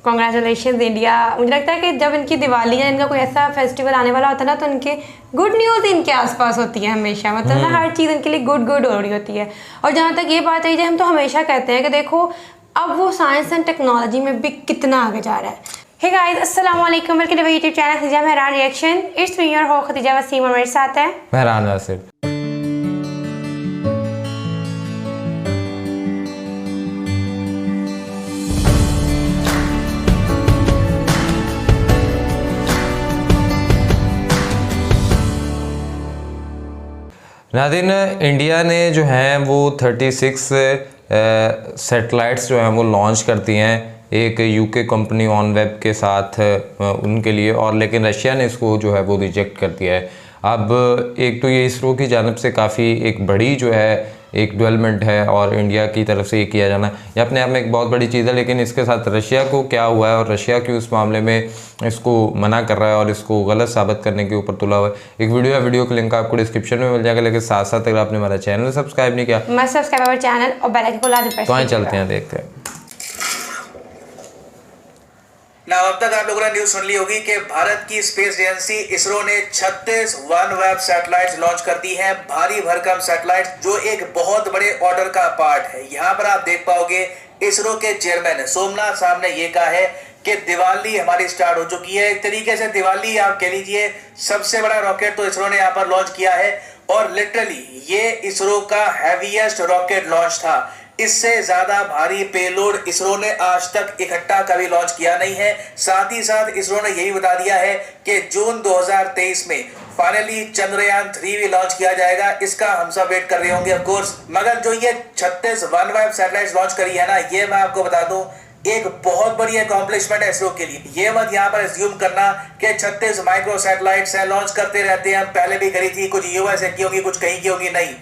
Congratulation India. मुझे लगता है कि जब इनकी दिवाली या इनका कोई ऐसा फेस्टिवल आने वाला होता है ना, तो इनके गुड न्यूज़ इनके आसपास होती है हमेशा। मतलब ना हर चीज़ इनके लिए गुड गुड हो रही होती है। और जहाँ तक ये बात है, हम तो हमेशा कहते हैं कि देखो अब वो साइंस एंड टेक्नोलॉजी में भी कितना आगे जा रहा है। हे गाइस, अस्सलाम वालेकुम, welcome to YouTube channel Khadija Mehran reaction. It's me your host Khadija Waseem, और मेरे साथ है महरान वासिफ। नादिन, इंडिया ने जो है वो 36 सैटेलाइट्स जो हैं वो लॉन्च करती हैं एक यूके कंपनी ऑनवेब के साथ उनके लिए, और लेकिन रशिया ने इसको जो है वो रिजेक्ट कर दिया है। अब एक तो ये इसरो की जानिब से काफ़ी एक बड़ी जो है एक डेवलपमेंट है, और इंडिया की तरफ से ये किया जाना ये अपने आप में एक बहुत बड़ी चीज़ है। लेकिन इसके साथ रशिया को क्या हुआ है और रशिया क्यों इस मामले में इसको मना कर रहा है और इसको गलत साबित करने के ऊपर तुला हुआ है, एक वीडियो है। वीडियो का लिंक आपको डिस्क्रिप्शन में मिल जाएगा। लेकिन साथ साथ अगर आपने हमारा चैनल सब्सक्राइब नहीं किया, मस्ट सब्सक्राइब आवर चैनल और बेल आइकन को लाजमी प्रेस तो चलते हैं, देखते हैं। अब तक आप लोगों ने न्यूज सुन ली होगी कि भारत की स्पेस एजेंसी इसरो ने 36 वनवेब सैटेलाइट्स लॉन्च कर दी हैं, भारी भरकम सैटेलाइट्स, जो एक बहुत बड़े ऑर्डर का पार्ट है। यहाँ पर आप देख पाओगे इसरो के चेयरमैन सोमनाथ साहब ने यह कहा है कि दिवाली हमारी स्टार्ट हो चुकी है। एक तरीके से दिवाली आप कह लीजिए, सबसे बड़ा रॉकेट तो इसरो ने यहाँ पर लॉन्च किया है, और लिटरली ये इसरो का हैवीएस्ट रॉकेट लॉन्च था। इससे ज्यादा भारी पेलोड इसरो ने आज तक इकट्ठा कभी लॉन्च किया नहीं है। साथ ही साथ इसरो ने यही बता दिया है कि जून 2023 में फाइनली चंद्रयान 3 भी लॉन्च किया जाएगा। इसका हम सब वेट कर रहे होंगे ऑफ कोर्स। मगर जो ये 36 वनवेब सैटेलाइट लॉन्च करी है ना, ये मैं आपको बता दूं एक बहुत बड़ी अकॉम्प्लिशमेंट है इसरो के लिए। ये मत यहाँ पर एज्यूम करना कि 36 माइक्रो सैटेलाइट्स हैं, लॉन्च करते रहते हैं, हम पहले भी करी थी, कुछ यूएसए की होगी, कुछ कहीं की होगी। नहीं,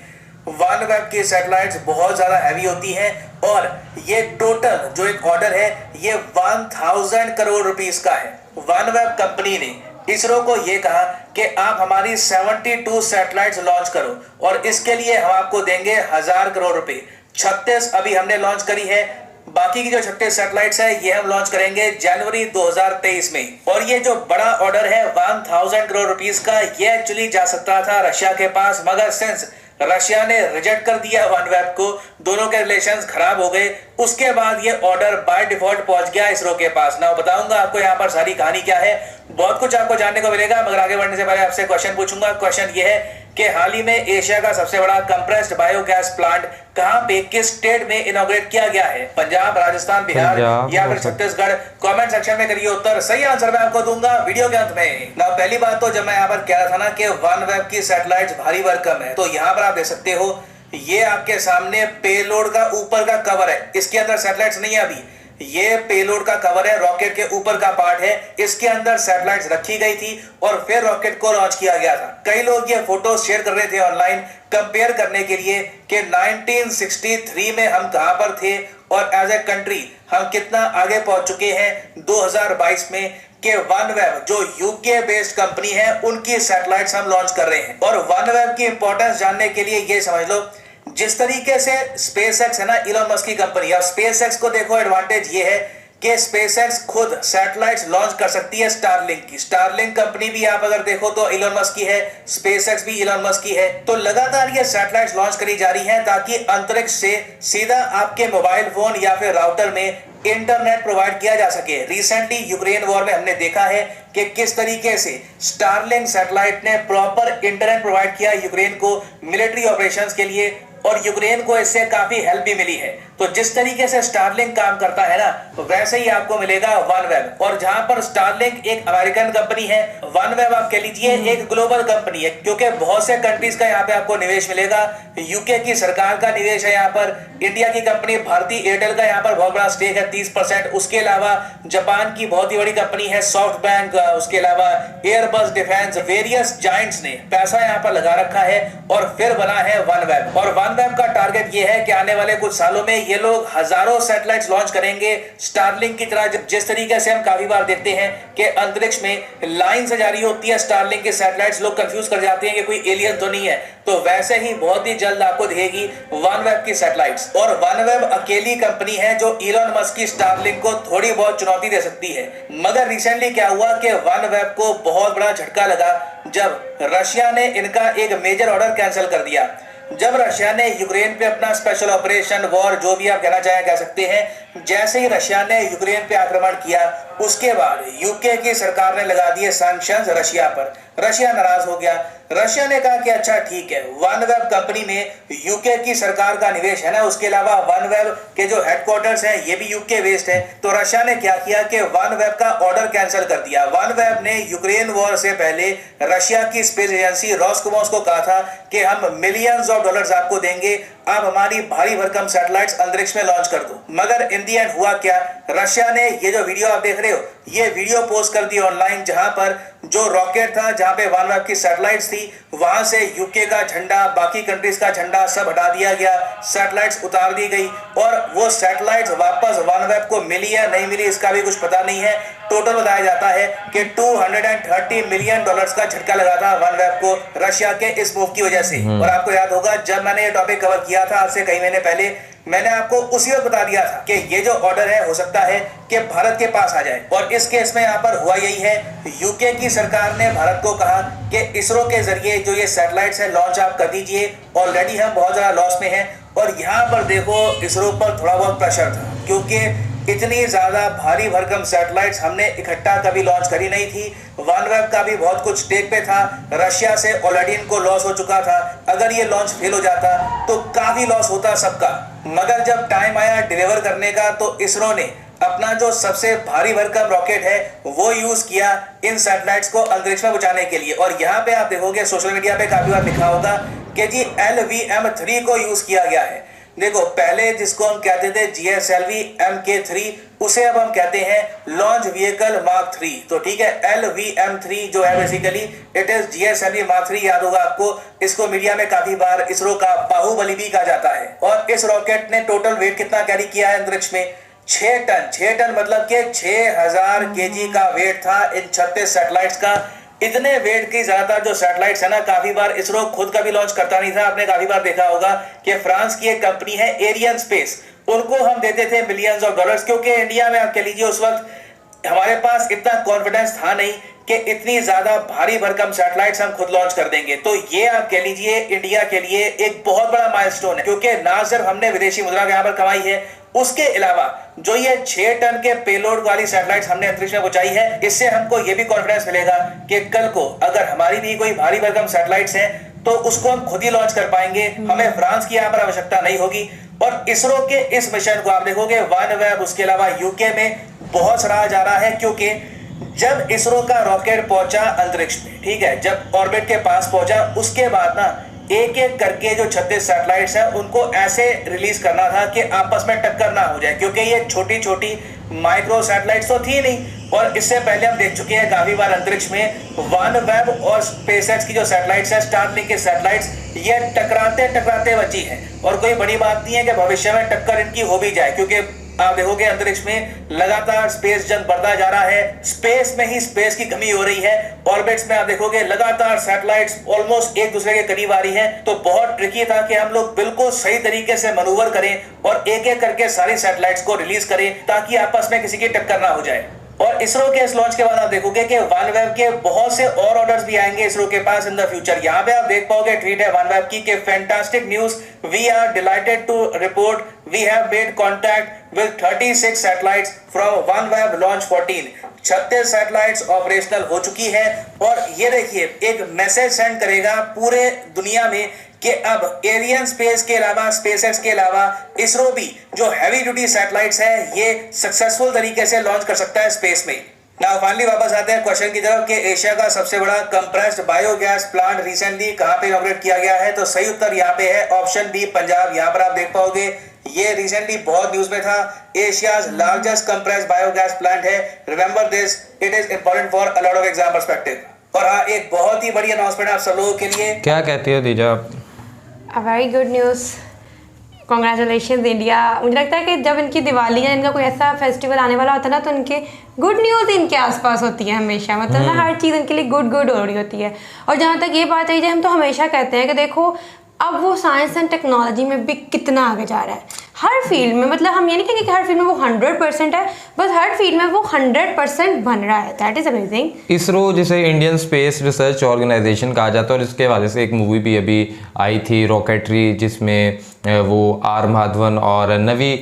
वनवेब की सैटेलाइट्स बहुत ज्यादा हैवी होती हैं, और ये टोटल जो एक ऑर्डर है ये 1000 करोड़ रुपीस का है। वनवेब कंपनी ने इसरो को ये कहा कि आप हमारी 72 सैटेलाइट्स लॉन्च करो, और इसके लिए हम आपको देंगे 1000 करोड़ रुपए। 36 अभी हमने लॉन्च करी है, बाकी की जो 36 सैटेलाइट्स है ये हम लॉन्च करेंगे जनवरी 2023 में। और ये जो बड़ा ऑर्डर है 1000 करोड़ रुपीस का, ये एक्चुअली जा सकता था रशिया के पास, मगर सिंस रशिया ने रिजेक्ट कर दिया वनवेब को, दोनों के रिलेशंस खराब हो गए। उसके बाद ये ऑर्डर बाय डिफॉल्ट पहुंच गया इसरो के पास। ना बताऊंगा आपको यहाँ पर सारी कहानी क्या है, बहुत कुछ आपको जानने को मिलेगा। मगर आगे बढ़ने से पहले आपसे क्वेश्चन पूछूंगा। क्वेश्चन ये है कि हाल ही में एशिया का सबसे बड़ा कंप्रेस्ड बायोगैस प्लांट कहां पे, किस स्टेट में इनॉग्रेट किया गया है? पंजाब, राजस्थान, बिहार या फिर छत्तीसगढ़? कमेंट सेक्शन में करिए उत्तर। सही आंसर मैं आपको दूंगा वीडियो के अंत में। ना पहली बात तो जब मैं यहाँ पर कह रहा था ना कि वनवेब की सैटेलाइट भारी भरकम है, तो यहाँ पर आप देख सकते हो ये आपके सामने पेलोड का ऊपर का कवर है। इसके अंदर सैटेलाइट्स नहीं है अभी, ये पेलोड का कवर है, रॉकेट के ऊपर का पार्ट है। इसके अंदर सैटेलाइट्स रखी गई थी और फिर रॉकेट को लॉन्च किया गया था। कई लोग ये फोटो शेयर कर रहे थे ऑनलाइन, कंपेयर करने के लिए कि 1963 में हम कहां पर थे और एज ए कंट्री हम कितना आगे पहुंच चुके हैं 2022 में, कि वनवेब जो यूके बेस्ड कंपनी है उनकी सैटेलाइट्स हम लॉन्च कर रहे हैं। और वनवेब की इंपॉर्टेंस जानने के लिए ये समझ लो, जिस तरीके से स्पेसएक्स है ना इलॉन मस्क की कंपनी, अब स्पेसएक्स को देखो, एडवांटेज ये है कि स्पेसएक्स खुद सैटेलाइट्स लॉन्च कर सकती है स्टारलिंक की। स्टारलिंक कंपनी भी आप अगर देखो तो इलॉन मस्क की है, स्पेसएक्स भी इलॉन मस्क की है। तो लगातार ये सैटेलाइट्स लॉन्च करी जा रही हैं ताकि अंतरिक्ष से सीधा आपके मोबाइल फोन या फिर राउटर में इंटरनेट प्रोवाइड किया जा सके। रिसेंटली यूक्रेन वॉर में हमने देखा है कि किस तरीके से स्टारलिंक सैटेलाइट ने प्रॉपर इंटरनेट प्रोवाइड किया यूक्रेन को मिलिट्री ऑपरेशंस के लिए, और यूक्रेन को इससे काफी हेल्प भी मिली है। तो जिस तरीके से स्टारलिंक काम करता है ना, तो वैसे ही आपको मिलेगा वनवेब। और जहां पर स्टारलिंक एक अमेरिकन कंपनी है, वनवेब आप कह लीजिए एक ग्लोबल कंपनी है, क्योंकि बहुत से कंट्रीज का यहाँ पे आपको निवेश मिलेगा। यूके की सरकार का निवेश है यहाँ पर, इंडिया की कंपनी भारती एयरटेल का यहाँ पर बहुत बड़ा स्टेक है 30%। उसके अलावा जापान की बहुत ही बड़ी कंपनी है सॉफ्ट बैंक, उसके अलावा एयरबस डिफेंस, वेरियस जायंट्स ने पैसा यहाँ पर लगा रखा है और फिर बना है वनवेब। और वनवेब का टारगेट ये है कि आने वाले कुछ सालों में में ये लोग हजारों सैटेलाइट्स लॉन्च करेंगे स्टारलिंक की तरह। जिस तरीके से हम काफी बार देखते हैं कि अंतरिक्ष में लाइन से जारी होती है स्टारलिंक की सैटेलाइट्स, लोग कंफ्यूज कर जाते हैं कि कोई एलियन तो नहीं है, तो वैसे ही बहुत ही जल्द आपको दिखेगी वनवेब की सैटेलाइट्स। और वनवेब अकेली कंपनी है जो इलॉन मस्क की स्टारलिंक को थोड़ी बहुत चुनौती दे सकती है। मगर रिसेंटली क्या हुआ कि वनवेब को बहुत बड़ा झटका लगा जब रशिया ने इनका एक मेजर ऑर्डर कैंसिल कर दिया। जब रशिया ने यूक्रेन पे अपना स्पेशल ऑपरेशन वॉर जो भी आप कहना चाहें कह सकते हैं, जैसे ही रशिया ने यूक्रेन पे आक्रमण किया उसके बाद यूके की सरकार ने लगा दिए सैंक्शंस रशिया पर। रशिया नाराज हो गया। रशिया ने कहा कि अच्छा ठीक है, वनवेब कंपनी में यूके की सरकार का निवेश है ना, उसके अलावा वनवेब के जो हेडक्वार्टर्स हैं ये भी यूके बेस्ड है। तो रशिया ने क्या किया कि वनवेब का ऑर्डर कैंसिल कर दिया। वनवेब ने यूक्रेन वॉर से पहले रशिया की स्पेस एजेंसी रोस्कोमोस को कहा था कि हम मिलियंस ऑफ डॉलर्स आपको देंगे, आप हमारी भारी भरकम सैटेलाइट्स अंतरिक्ष में लॉन्च कर दो। मगर इन दी एंड हुआ क्या, रशिया ने ये जो वीडियो आप देख रहे हो ये वीडियो पोस्ट कर दी ऑनलाइन, जहां पर जो रॉकेट था जहां पे वनवेब की सैटेलाइट्स थी वहां से यूके का झंडा, बाकी कंट्रीज का झंडा सब हटा दिया गया, सैटेलाइट्स उतार दी गई और वो सैटेलाइट्स वापस वनवेब को मिली या नहीं मिली इसका भी कुछ पता नहीं है। टोटल बताया जाता है कि 230 मिलियन डॉलर्स का झटका लगा था वनवेब को रशिया के इस मूव की वजह से। और आपको याद होगा जब मैंने ये टॉपिक कवर किया था आज से कई महीने पहले, मैंने आपको उसी वक्त बता दिया था कि ये जो ऑर्डर है हो सकता है कि भारत के पास आ जाए। और इस केस में यहाँ पर हुआ यही है, यूके की सरकार ने भारत को कहा कि इसरो के जरिए जो ये सैटेलाइट्स है लॉन्च आप कर दीजिए, ऑलरेडी हम बहुत ज्यादा लॉस में हैं। और यहाँ पर देखो इसरो पर थोड़ा बहुत प्रेशर था क्योंकि इतनी ज्यादा भारी भरकम सैटेलाइट्स हमने इकट्ठा कभी लॉन्च करी नहीं थी। वनवेब का भी बहुत कुछ स्टेक पे था, रशिया से ऑलरेडी इनको लॉस हो चुका था, अगर ये लॉन्च फेल हो जाता तो काफी लॉस होता सबका। मगर जब टाइम आया डिलीवर करने का तो इसरो ने अपना जो सबसे भारी भरकम रॉकेट है वो यूज किया इन सैटेलाइट्स को अंतरिक्ष में पहुंचाने के लिए। और यहाँ पे आप देखोगे सोशल मीडिया पे काफी बार लिखा होगा कि जी LVM-3 को यूज किया गया है। देखो पहले जिसको हम कहते थे GSLV Mk3 उसे अब हम कहते हैं लॉन्च व्हीकल मार्क 3। तो ठीक है, LVM-3 जो है basically it is GSLV mark 3। याद होगा आपको, इसको मीडिया में काफी बार इसरो का बाहुबली भी कहा जाता है। और इस रॉकेट ने टोटल वेट कितना कैरी किया है अंतरिक्ष में? 6 टन। 6 टन मतलब कि 6000 kg का वेट था इन 36 सैटेलाइट्स का। इतने वेट की ज्यादातर जो सैटेलाइट्स है ना, काफी बार इसरो खुद कभी लॉन्च करता नहीं था। आपने काफी बार देखा होगा कि फ्रांस की एक कंपनी है एरियन स्पेस, उनको हम देते थे मिलियंस ऑफ डॉलर्स, क्योंकि इंडिया में आप कह लीजिए उस वक्त हमारे पास इतना कॉन्फिडेंस था नहीं कि इतनी ज्यादा भारी भरकम सैटेलाइट्स हम खुद लॉन्च कर देंगे। तो ये आप कह लीजिए इंडिया के लिए एक बहुत बड़ा माइलस्टोन है, क्योंकि ना सिर्फ हमने विदेशी मुद्रा यहाँ पर कमाई है, उसके अलावा जो ये 6 टन के पेलोड वाली सैटेलाइट्स हमने अंतरिक्ष में पहुंचाई है, इससे हमको ये भी कॉन्फिडेंस मिलेगा कि कल को अगर हमारी भी कोई भारी भरकम सैटेलाइट्स हैं तो उसको हम खुद ही लॉन्च कर पाएंगे, हमें फ्रांस की यहाँ पर आवश्यकता नहीं होगी। और इसरो के इस मिशन को आप देखोगे वनवेब उसके अलावा यूके में बहुत सराहा जा रहा है, क्योंकि जब इसरो का रॉकेट पहुंचा अंतरिक्ष में, ठीक है, जब ऑर्बिट के पास पहुंचा उसके बाद ना एक एक करके जो 36 सैटेलाइट्स हैं उनको ऐसे रिलीज करना था कि आपस में टक्कर ना हो जाए, क्योंकि ये छोटी छोटी माइक्रो सैटेलाइट्स तो थी नहीं। और इससे पहले हम देख चुके हैं काफी बार अंतरिक्ष में वनवेब और स्पेसएक्स की जो सैटेलाइट्स है, स्टारलिंक की सैटेलाइट्स, ये टकराते टकराते बची है। और कोई बड़ी बात नहीं है कि भविष्य में टक्कर इनकी हो भी जाए, क्योंकि आप देखोगे अंतरिक्ष में लगातार स्पेस जंग बढ़ता जा रहा है, स्पेस में ही स्पेस की कमी हो रही है। ऑर्बिट्स में आप देखोगे लगातार सैटेलाइट्स ऑलमोस्ट एक दूसरे के करीब आ रही हैं, तो बहुत ट्रिकी था कि हम लोग बिल्कुल सही तरीके से मनूवर करें और एक एक करके सारी सैटेलाइट्स को रिलीज करें ताकि आपस में किसी की टक्कर ना हो जाए। और इसरो के इस लॉन्च के बाद आप देखोगे कि वनवेब के बहुत से और ऑर्डर्स भी आएंगे इसरो के पास इन द फ्यूचर। यहाँ पे आप देख पाओगे ट्वीट है वनवेब की कि fantastic news, we are delighted to report we have made contact with 36 satellites from OneWeb launch 14। 36 satellites operational हो चुकी है। और ये देखिए एक मैसेज सेंड करेगा पूरे दुनिया में कि अब एरियन स्पेस के अलावा, स्पेसएक्स के अलावा इसरो भी जो हैवी ड्यूटी सैटेलाइट्स है ये सक्सेसफुल तरीके से लॉन्च कर सकता है स्पेस में। नाउ फाइनली वापस आते हैं क्वेश्चन की तरफ कि एशिया का सबसे बड़ा कंप्रेस्ड बायोगैस प्लांट रिसेंटली कहां पे इनॉग्रेट किया गया है। तो सही उत्तर यहाँ पे है ऑप्शन बी, पंजाब। यहाँ पर आप देख पाओगे ये रिसेंटली बहुत न्यूज में था। Asia's largest compressed biogas plant है। Remember this, it is important for a lot of exam perspective. और हाँ, एक बहुत ही बड़ी अनाउंसमेंट आप सब लोगों के लिए। क्या कहती हो दीजा आप? A very good news. Congratulation India. मुझे लगता है कि जब इनकी दिवाली या इनका कोई ऐसा फेस्टिवल आने वाला होता है ना, तो इनके गुड न्यूज़ इनके आसपास होती है हमेशा। मतलब ना हर चीज़ इनके लिए गुड हो रही होती है। और जहाँ तक ये बात है, हम तो हमेशा कहते हैं कि देखो अब वो साइंस एंड टेक्नोलॉजी में भी कितना आगे जा रहा है हर फील्ड में। मतलब हम ये नहीं कहेंगे कि हर फील्ड में वो 100% है, बस हर फील्ड में वो 100% बन रहा है। That is amazing. इसरो जिसे इंडियन स्पेस रिसर्च ऑर्गेनाइजेशन कहा जाता है, और इसके हवाले से एक मूवी भी अभी आई थी रॉकेटरी, जिसमें वो आर माधवन और नवी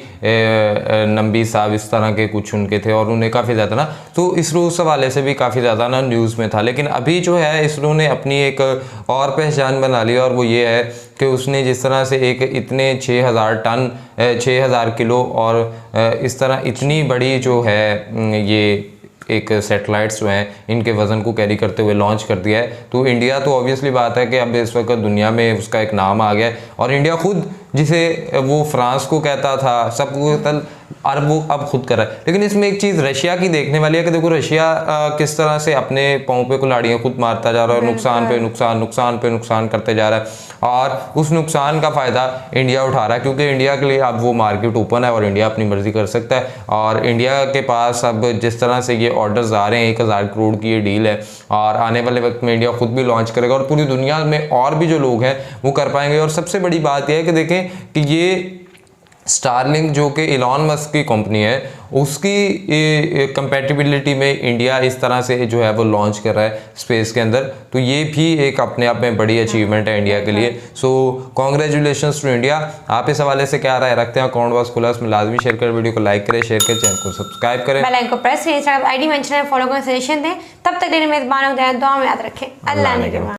नंबी साहब इस तरह के कुछ उनके थे, और उन्हें काफ़ी ज़्यादा ना, तो इसरो उस हवाले से भी काफ़ी ज़्यादा ना न्यूज़ में था। लेकिन अभी जो है इसरो ने अपनी एक और पहचान बना ली, और वो ये है कि उसने जिस तरह से एक इतने 6000 टन 6000 किलो और इस तरह इतनी बड़ी जो है ये एक सैटेलाइट्स जो हैं इनके वज़न को कैरी करते हुए लॉन्च कर दिया है। तो इंडिया तो ऑब्वियसली बात है कि अब इस वक्त दुनिया में उसका एक नाम आ गया है, और इंडिया खुद जिसे वो फ्रांस को कहता था, सबको कहता, और वो अब खुद कर रहा है। लेकिन इसमें एक चीज़ रशिया की देखने वाली है कि देखो रशिया किस तरह से अपने पाँव पे कुल्हाड़ियाँ खुद मारता जा रहा है, और नुकसान पे नुकसान करते जा रहा है, और उस नुकसान का फ़ायदा इंडिया उठा रहा है, क्योंकि इंडिया के लिए अब वो मार्केट ओपन है और इंडिया अपनी मर्जी कर सकता है। और इंडिया के पास अब जिस तरह से ये ऑर्डर्स आ रहे हैं, 1000 करोड़ की ये डील है, और आने वाले वक्त में इंडिया खुद भी लॉन्च करेगा, और पूरी दुनिया में और भी जो लोग हैं वो कर पाएंगे। और सबसे बड़ी बात यह है कि देखें कि ये स्टारलिंक जो कि इलॉन मस्क की कंपनी है, उसकी कंपैटिबिलिटी में इंडिया इस तरह से जो है वो लॉन्च कर रहा है स्पेस के अंदर, तो ये भी एक अपने आप में बड़ी अचीवमेंट है इंडिया के लिए। So congratulations to India. आप इस हवाले से क्या राय रखते हैं? कमेंट बॉक्स खुला, उसमें लाजमी शेयर करें, वीडियो को लाइक करें, शेयर करें, चैनल को सब्सक्राइब करें, बेल आइकन को प्रेस करें, इंस्टाग्राम आईडी मेंशन है, फॉलो करें, सजेशन दें। तब तक मेरे मेजबान दुआ में याद रखें। अल्लाह ने